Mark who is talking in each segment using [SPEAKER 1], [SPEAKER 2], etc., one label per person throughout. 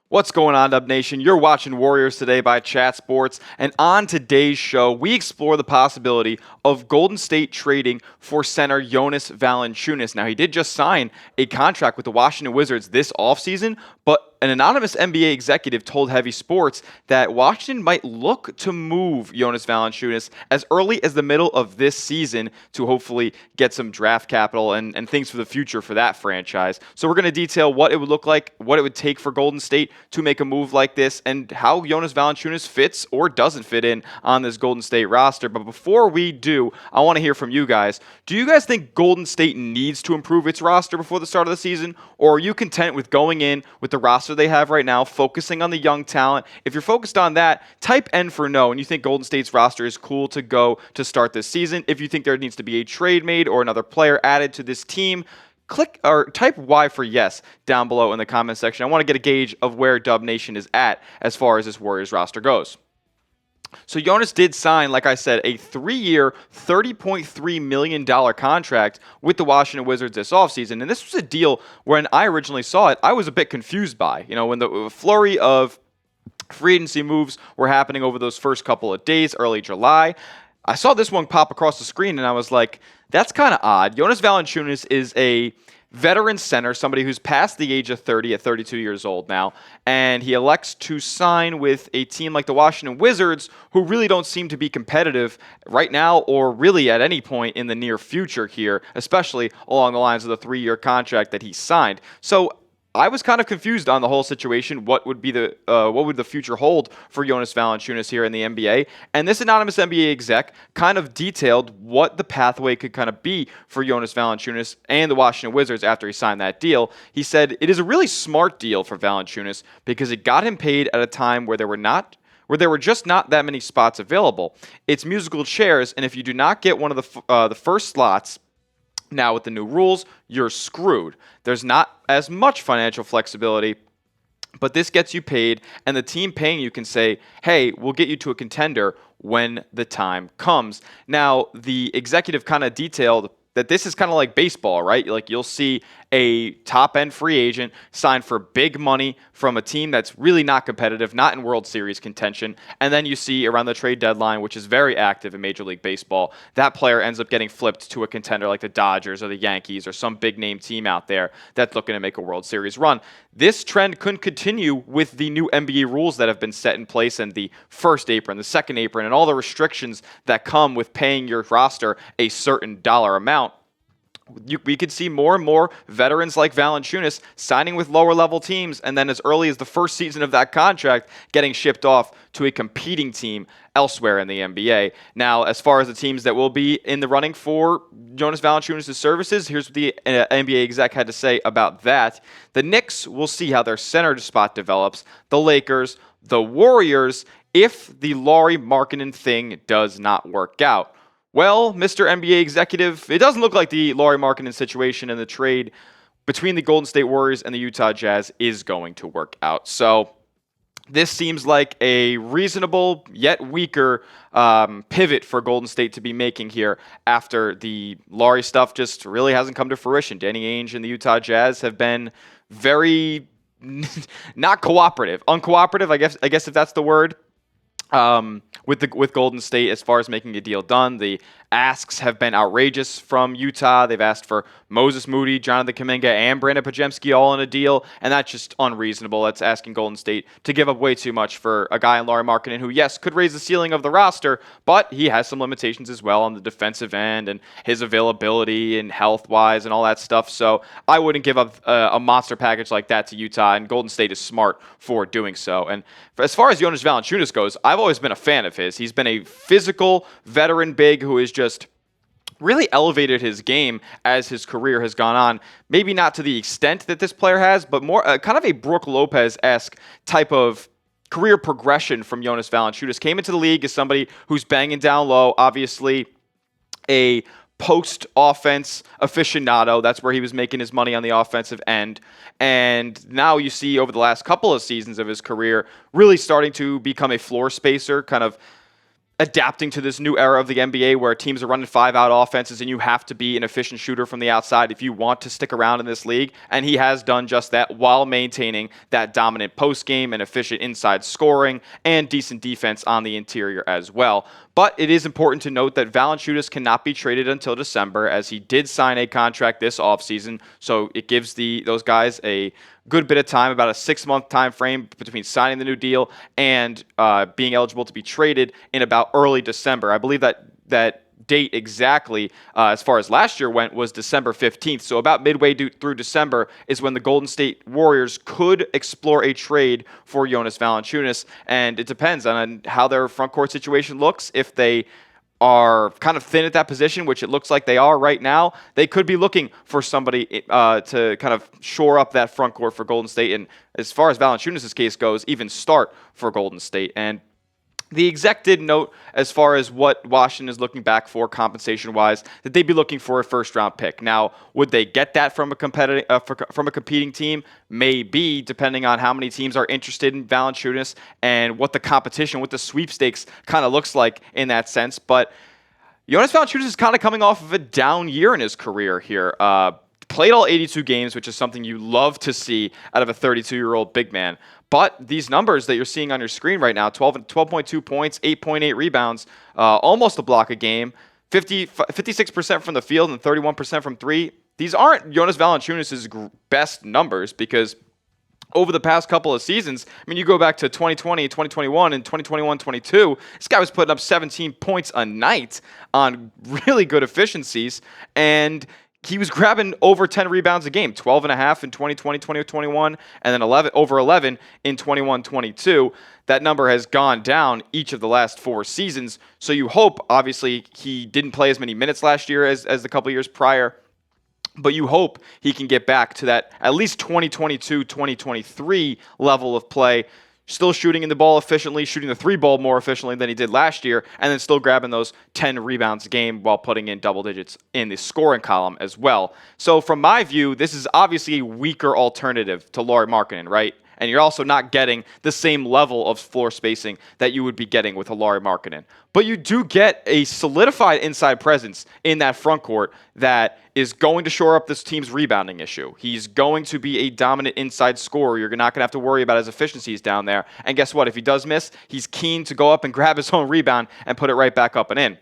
[SPEAKER 1] What's going on, Dub Nation? You're watching Warriors Today by Chat Sports, and on today's show, we explore the possibility of Golden State trading for center Jonas Valanciunas. Now, he did just sign a contract with the Washington Wizards this offseason, but an anonymous NBA executive told Heavy Sports that Washington might look to move Jonas Valanciunas as early as the middle of this season to hopefully get some draft capital and things for the future for that franchise. So we're going to detail what it would look like, what it would take for Golden State to make a move like this, and how Jonas Valanciunas fits or doesn't fit in on this Golden State roster. But before we do, I want to hear from you guys. Do you guys think Golden State needs to improve its roster before the start of the season, or are you content with going in with the roster they have right now, focusing on the young talent? If you're focused on that, type N for no, and you think Golden State's roster is cool to go to start this season. If you think there needs to be a trade made or another player added to this team, click or type Y for yes down below in the comment section. I want to get a gauge of where Dub Nation is at as far as this Warriors roster goes. So Jonas did sign, like I said, a 3-year, $30.3 million contract with the Washington Wizards this offseason. And this was a deal when I originally saw it, I was a bit confused by. You know, when the flurry of free agency moves were happening over those first couple of days, early July, I saw this one pop across the screen and I was like, that's kind of odd. Jonas Valanciunas is a veteran center, somebody who's past the age of 30 at 32 years old now, and he elects to sign with a team like the Washington Wizards, who really don't seem to be competitive right now or really at any point in the near future here, especially along the lines of the 3-year contract that he signed. So I was kind of confused on the whole situation. What would the future hold for Jonas Valanciunas here in the NBA? And this anonymous NBA exec kind of detailed what the pathway could kind of be for Jonas Valanciunas and the Washington Wizards after he signed that deal. He said it is a really smart deal for Valanciunas because it got him paid at a time where there were just not that many spots available. It's musical chairs, and if you do not get one of the first slots, now, with the new rules, you're screwed. There's not as much financial flexibility, but this gets you paid, and the team paying you can say, hey, we'll get you to a contender when the time comes. Now, the executive kind of detailed that this is kind of like baseball, right? Like, you'll see a top-end free agent sign for big money from a team that's really not competitive, not in World Series contention, and then you see around the trade deadline, which is very active in Major League Baseball, that player ends up getting flipped to a contender like the Dodgers or the Yankees or some big-name team out there that's looking to make a World Series run. This trend couldn't continue with the new NBA rules that have been set in place and the first apron, the second apron, and all the restrictions that come with paying your roster a certain dollar amount. We could see more and more veterans like Valanciunas signing with lower-level teams, and then as early as the first season of that contract, getting shipped off to a competing team elsewhere in the NBA. Now, as far as the teams that will be in the running for Jonas Valanciunas' services, here's what the NBA exec had to say about that. The Knicks, will see how their center spot develops. The Lakers, the Warriors, if the Lauri Markkanen thing does not work out. Well, Mr. NBA executive, it doesn't look like the Lauri Markkanen situation and the trade between the Golden State Warriors and the Utah Jazz is going to work out. So this seems like a reasonable yet weaker pivot for Golden State to be making here after the Lauri stuff just really hasn't come to fruition. Danny Ainge and the Utah Jazz have been very not cooperative, uncooperative, I guess if that's the word. With Golden State as far as making a deal done. The asks have been outrageous from Utah. They've asked for Moses Moody, Jonathan Kuminga, and Brandon Podziemski all in a deal, and that's just unreasonable. That's asking Golden State to give up way too much for a guy in Lauri Markkanen who, yes, could raise the ceiling of the roster, but he has some limitations as well on the defensive end and his availability and health-wise and all that stuff. So I wouldn't give up a monster package like that to Utah, and Golden State is smart for doing so. And as far as Jonas Valanciunas goes, I've always been a fan of his. He's been a physical veteran big who is just really elevated his game as his career has gone on. Maybe not to the extent that this player has, but more kind of a Brook Lopez-esque type of career progression from Jonas Valanciunas. Came into the league as somebody who's banging down low, obviously a post-offense aficionado. That's where he was making his money on the offensive end. And now you see over the last couple of seasons of his career really starting to become a floor spacer, kind of adapting to this new era of the NBA where teams are running 5-out offenses and you have to be an efficient shooter from the outside if you want to stick around in this league. And he has done just that while maintaining that dominant post game and efficient inside scoring and decent defense on the interior as well. But it is important to note that Valanciunas cannot be traded until December, as he did sign a contract this offseason. So it gives those guys a good bit of time, about a 6-month time frame between signing the new deal and being eligible to be traded in about early December. I believe that date exactly, as far as last year went, was December 15th. So about midway through December is when the Golden State Warriors could explore a trade for Jonas Valanciunas. And it depends on how their front court situation looks. If they are kind of thin at that position, which it looks like they are right now, they could be looking for somebody to kind of shore up that front court for Golden State. And as far as Valanciunas' case goes, even start for Golden State. And the exec did note, as far as what Washington is looking back for compensation-wise, that they'd be looking for a first-round pick. Now, would they get that from a competing team? Maybe, depending on how many teams are interested in Valanciunas and what the competition, what the sweepstakes kind of looks like in that sense. But Jonas Valanciunas is kind of coming off of a down year in his career here. Played all 82 games, which is something you love to see out of a 32-year-old big man. But these numbers that you're seeing on your screen right now, 12.2 points, 8.8 rebounds, almost a block a game, 56% from the field and 31% from three. These aren't Jonas Valanciunas' best numbers, because over the past couple of seasons, I mean, you go back to 2020, 2021, and 2021-22, this guy was putting up 17 points a night on really good efficiencies, and he was grabbing over 10 rebounds a game, 12.5 in 2020, 2021, and then over 11 in 21-22. That number has gone down each of the last 4 seasons. So you hope, obviously, he didn't play as many minutes last year as the couple years prior, but you hope he can get back to that at least 2022, 2023 level of play, still shooting the ball efficiently, shooting the 3-ball more efficiently than he did last year, and then still grabbing those 10 rebounds a game while putting in double digits in the scoring column as well. So from my view, this is obviously a weaker alternative to Lauri Markkanen, right? And you're also not getting the same level of floor spacing that you would be getting with a Lauri Markkanen. But you do get a solidified inside presence in that front court that is going to shore up this team's rebounding issue. He's going to be a dominant inside scorer. You're not going to have to worry about his efficiencies down there. And guess what? If he does miss, he's keen to go up and grab his own rebound and put it right back up and in.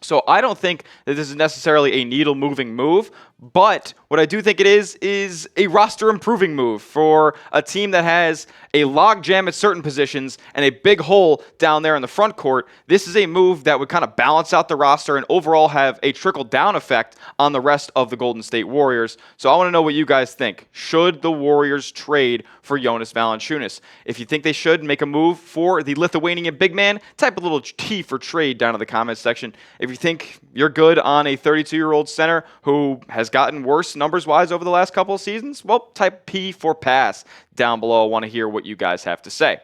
[SPEAKER 1] So I don't think that this is necessarily a needle-moving move, but what I do think it is a roster-improving move for a team that has a logjam at certain positions and a big hole down there in the front court. This is a move that would kind of balance out the roster and overall have a trickle-down effect on the rest of the Golden State Warriors. So I want to know what you guys think. Should the Warriors trade for Jonas Valanciunas? If you think they should, make a move for the Lithuanian big man, type a little T for trade down in the comments section. If you think you're good on a 32-year-old center who has gotten worse numbers-wise over the last couple of seasons, well, type P for pass down below. I want to hear what you guys have to say.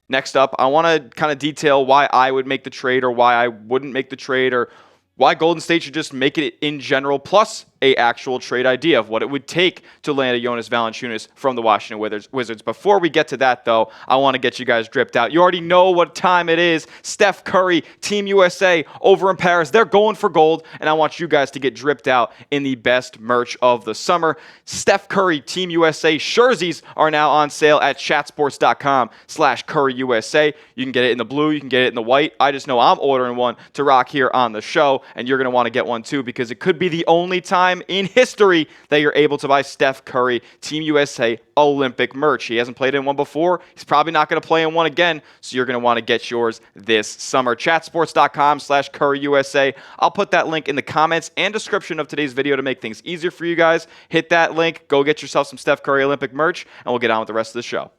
[SPEAKER 1] Next up, I want to kind of detail why I would make the trade or why I wouldn't make the trade, or why Golden State should just make it in general, plus a actual trade idea of what it would take to land a Jonas Valanciunas from the Washington Wizards. Before we get to that, though, I want to get you guys dripped out. You already know what time it is. Steph Curry, Team USA over in Paris. They're going for gold, and I want you guys to get dripped out in the best merch of the summer. Steph Curry, Team USA jerseys are now on sale at chatsports.com/CurryUSA. You can get it in the blue. You can get it in the white. I just know I'm ordering one to rock here on the show, and you're going to want to get one too, because it could be the only time in history that you're able to buy Steph Curry Team USA Olympic merch. He hasn't played in one before. He's probably not going to play in one again, so you're going to want to get yours this summer. Chatsports.com/CurryUSA. I'll put that link in the comments and description of today's video to make things easier for you guys. Hit that link. Go get yourself some Steph Curry Olympic merch, and we'll get on with the rest of the show.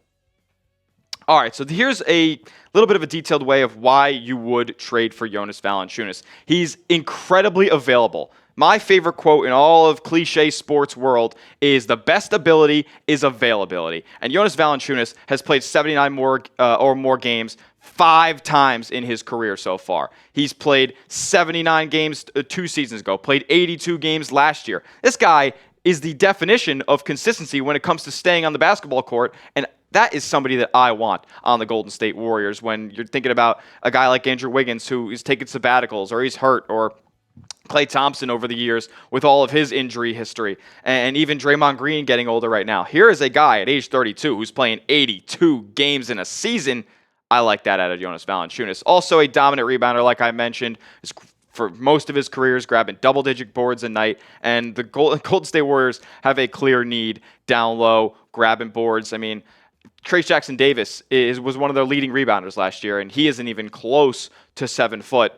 [SPEAKER 1] All right, so here's a little bit of a detailed way of why you would trade for Jonas Valanciunas. He's incredibly available. My favorite quote in all of cliche sports world is the best ability is availability. And Jonas Valanciunas has played 79 or more games 5 times in his career so far. He's played 79 games 2 seasons ago, played 82 games last year. This guy is the definition of consistency when it comes to staying on the basketball court, and That is somebody that I want on the Golden State Warriors when you're thinking about a guy like Andrew Wiggins who is taking sabbaticals or he's hurt, or Klay Thompson over the years with all of his injury history, and even Draymond Green getting older right now. Here is a guy at age 32 who's playing 82 games in a season. I like that out of Jonas Valanciunas. Also a dominant rebounder, like I mentioned, for most of his career is grabbing double-digit boards a night, and the Golden State Warriors have a clear need down low, grabbing boards. I mean, Trayce Jackson-Davis was one of their leading rebounders last year, and he isn't even close to 7 foot.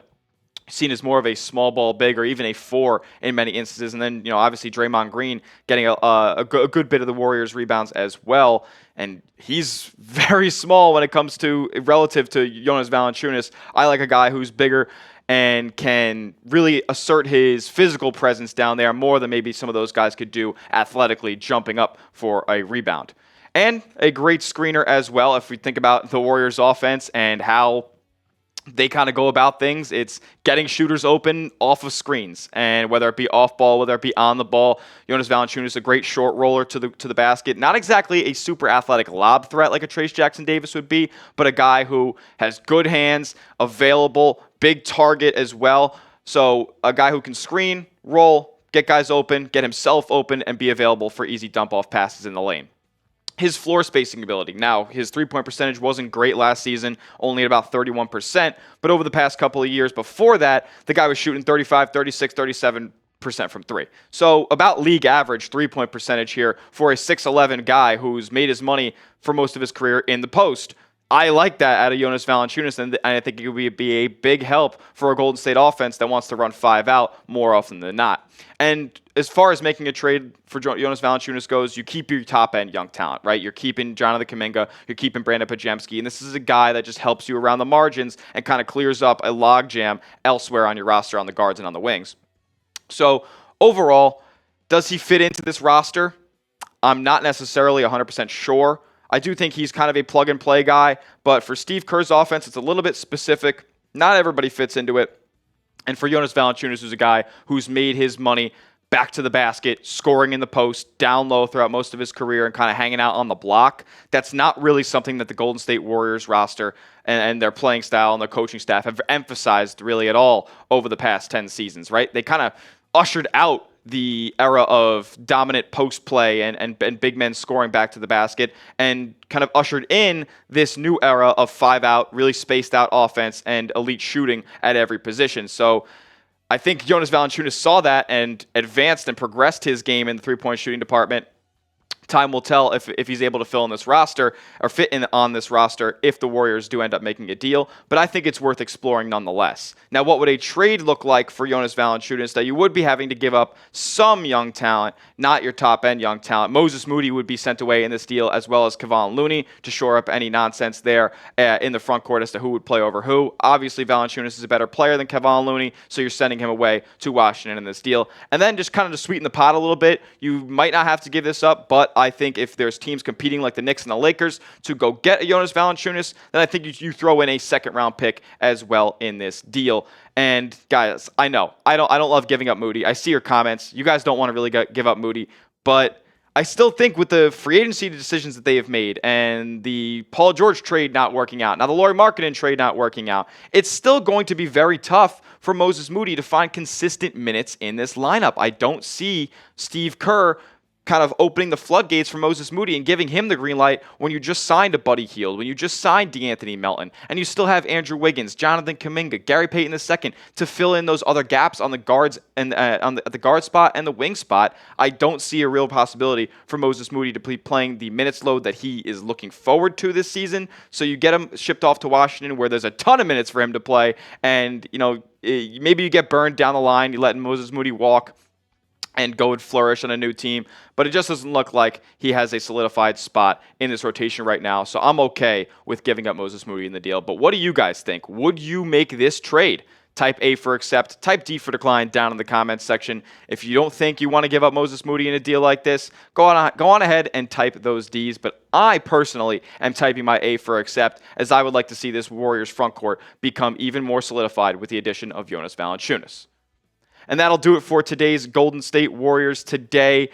[SPEAKER 1] Seen as more of a small ball big or even a 4 in many instances. And then, obviously Draymond Green getting a good bit of the Warriors' rebounds as well. And he's very small when it comes to relative to Jonas Valanciunas. I like a guy who's bigger and can really assert his physical presence down there more than maybe some of those guys could do athletically jumping up for a rebound. And a great screener as well. If we think about the Warriors' offense and how they kind of go about things, it's getting shooters open off of screens, and whether it be off ball, whether it be on the ball. Jonas Valanciunas is a great short roller to the basket. Not exactly a super athletic lob threat like a Trayce Jackson-Davis would be, but a guy who has good hands, available, big target as well. So a guy who can screen, roll, get guys open, get himself open, and be available for easy dump-off passes in the lane. His floor spacing ability. Now, his three-point percentage wasn't great last season, only at about 31%, but over the past couple of years before that, the guy was shooting 35, 36, 37% from three. So about league average three-point percentage here for a 6'11 guy who's made his money for most of his career in the post. I like that out of Jonas Valanciunas, and I think it would be a big help for a Golden State offense that wants to run 5 out more often than not. And as far as making a trade for Jonas Valanciunas goes, you keep your top-end young talent, right? You're keeping Jonathan Kuminga, you're keeping Brandon Podziemski, and this is a guy that just helps you around the margins and kind of clears up a logjam elsewhere on your roster on the guards and on the wings. So overall, does he fit into this roster? I'm not necessarily 100% sure. I do think he's kind of a plug-and-play guy, but for Steve Kerr's offense, it's a little bit specific. Not everybody fits into it. And for Jonas Valanciunas, who's a guy who's made his money back to the basket, scoring in the post, down low throughout most of his career, and kind of hanging out on the block, that's not really something that the Golden State Warriors roster and their playing style and their coaching staff have emphasized really at all over the past 10 seasons, right? They kind of ushered out the era of dominant post play and big men scoring back to the basket, and kind of ushered in this new era of 5 out, really spaced out offense and elite shooting at every position. So I think Jonas Valanciunas saw that and advanced and progressed his game in the three-point shooting department. Time will tell if he's able to fill in this roster or fit in on this roster if the Warriors do end up making a deal, but I think it's worth exploring nonetheless. Now, what would a trade look like for Jonas Valanciunas? That you would be having to give up some young talent, not your top-end young talent. Moses Moody would be sent away in this deal, as well as Kevon Looney, to shore up any nonsense there in the front court as to who would play over who. Obviously, Valanciunas is a better player than Kevon Looney, so you're sending him away to Washington in this deal. And then just kind of to sweeten the pot a little bit, you might not have to give this up, but I think if there's teams competing like the Knicks and the Lakers to go get a Jonas Valanciunas, then I think you throw in a second-round pick as well in this deal. And guys, I know I don't love giving up Moody. I see your comments. You guys don't want to really give up Moody, but I still think with the free agency decisions that they have made and the Paul George trade not working out, now the Lauri Markkanen trade not working out, it's still going to be very tough for Moses Moody to find consistent minutes in this lineup. I don't see Steve Kerr kind of opening the floodgates for Moses Moody and giving him the green light when you just signed a Buddy Hield, when you just signed DeAnthony Melton, and you still have Andrew Wiggins, Jonathan Kuminga, Gary Payton II to fill in those other gaps on the guards and at the guard spot and the wing spot. I don't see a real possibility for Moses Moody to be playing the minutes load that he is looking forward to this season. So you get him shipped off to Washington, where there's a ton of minutes for him to play, and maybe you get burned down the line. You let Moses Moody walk and go and flourish on a new team. But it just doesn't look like he has a solidified spot in this rotation right now. So I'm okay with giving up Moses Moody in the deal. But what do you guys think? Would you make this trade? Type A for accept, type D for decline down in the comments section. If you don't think you want to give up Moses Moody in a deal like this, go on ahead and type those Ds. But I personally am typing my A for accept, as I would like to see this Warriors front court become even more solidified with the addition of Jonas Valanciunas. And that'll do it for today's Golden State Warriors Today.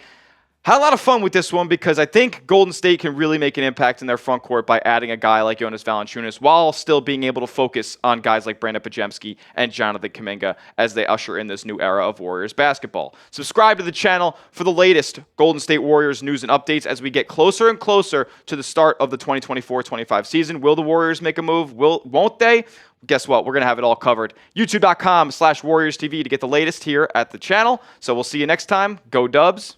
[SPEAKER 1] Had a lot of fun with this one because I think Golden State can really make an impact in their front court by adding a guy like Jonas Valanciunas while still being able to focus on guys like Brandon Podziemski and Jonathan Kuminga as they usher in this new era of Warriors basketball. Subscribe to the channel for the latest Golden State Warriors news and updates as we get closer and closer to the start of the 2024-25 season. Will the Warriors make a move? Won't they? Guess what? We're going to have it all covered. YouTube.com/WarriorsTV to get the latest here at the channel. So we'll see you next time. Go Dubs.